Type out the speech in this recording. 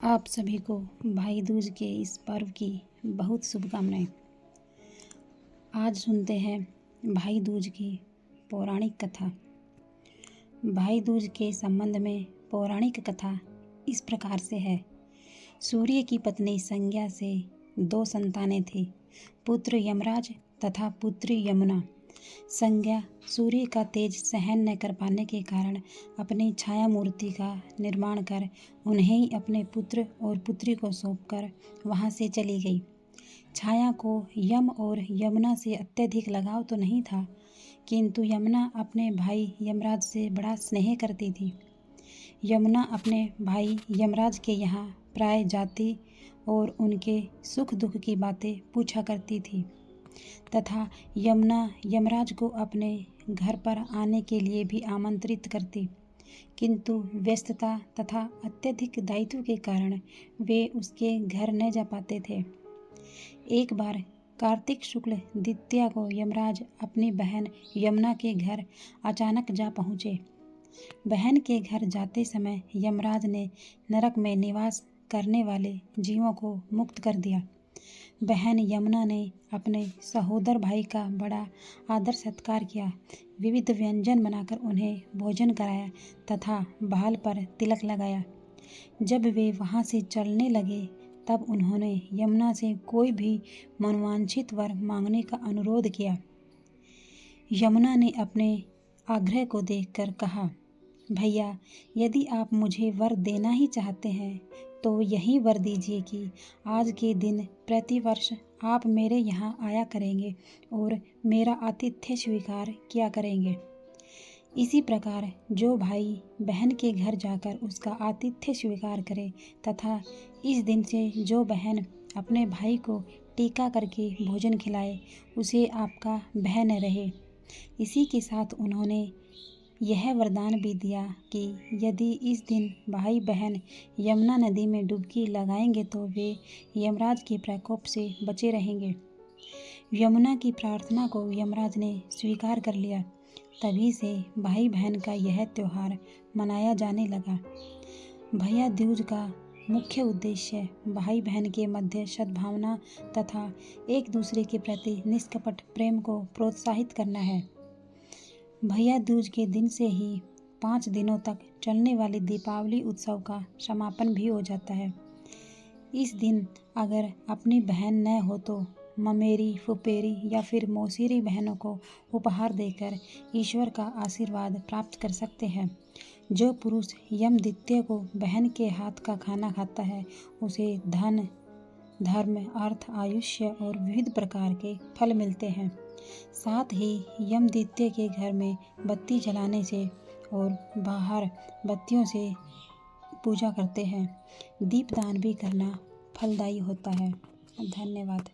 आप सभी को भाई दूज के इस पर्व की बहुत शुभकामनाएं। आज सुनते हैं भाई दूज की पौराणिक कथा। भाई दूज के संबंध में पौराणिक कथा इस प्रकार से है। सूर्य की पत्नी संज्ञा से 2 संतानें थी, पुत्र यमराज तथा पुत्री यमुना। संज्ञा सूर्य का तेज सहन न कर पाने के कारण अपनी छाया मूर्ति का निर्माण कर उन्हें ही अपने पुत्र और पुत्री को सौंपकर वहां से चली गई। छाया को यम और यमुना से अत्यधिक लगाव तो नहीं था, किंतु यमुना अपने भाई यमराज से बड़ा स्नेह करती थी। यमुना अपने भाई यमराज के यहाँ प्राय जाती और उनके सुख दुख की बातें पूछा करती थी तथा यमुना यमराज को अपने घर पर आने के लिए भी आमंत्रित करती, किंतु व्यस्तता तथा अत्यधिक दायित्व के कारण वे उसके घर न जा पाते थे। एक बार कार्तिक शुक्ल द्वितीया को यमराज अपनी बहन यमुना के घर अचानक जा पहुँचे। बहन के घर जाते समय यमराज ने नरक में निवास करने वाले जीवों को मुक्त कर दिया। बहन यमुना ने अपने सहोदर भाई का बड़ा आदर सत्कार किया, विविध व्यंजन बनाकर उन्हें भोजन कराया तथा बाल पर तिलक लगाया। जब वे वहां से चलने लगे तब उन्होंने यमुना से कोई भी मनोवांछित वर मांगने का अनुरोध किया। यमुना ने अपने आग्रह को देखकर कहा, भैया, यदि आप मुझे वर देना ही चाहते हैं तो यही वर दीजिए कि आज के दिन प्रतिवर्ष आप मेरे यहाँ आया करेंगे और मेरा आतिथ्य स्वीकार किया करेंगे। इसी प्रकार जो भाई बहन के घर जाकर उसका आतिथ्य स्वीकार करे तथा इस दिन से जो बहन अपने भाई को टीका करके भोजन खिलाए उसे आपका भय न रहे। इसी के साथ उन्होंने यह वरदान भी दिया कि यदि इस दिन भाई बहन यमुना नदी में डुबकी लगाएंगे तो वे यमराज के प्रकोप से बचे रहेंगे। यमुना की प्रार्थना को यमराज ने स्वीकार कर लिया। तभी से भाई बहन का यह त्योहार मनाया जाने लगा। भैया दूज का मुख्य उद्देश्य भाई बहन के मध्य सद्भावना तथा एक दूसरे के प्रति निष्कपट प्रेम को प्रोत्साहित करना है। भैया दूज के दिन से ही 5 दिनों तक चलने वाले दीपावली उत्सव का समापन भी हो जाता है। इस दिन अगर अपनी बहन न हो तो ममेरी, फुफेरी या फिर मौसेरी बहनों को उपहार देकर ईश्वर का आशीर्वाद प्राप्त कर सकते हैं। जो पुरुष यम द्वितीया को बहन के हाथ का खाना खाता है उसे धन, धर्म, अर्थ, आयुष्य और विविध प्रकार के फल मिलते हैं। साथ ही यम द्वितीया के घर में बत्ती जलाने से और बाहर बत्तियों से पूजा करते हैं। दीपदान भी करना फलदायी होता है। धन्यवाद।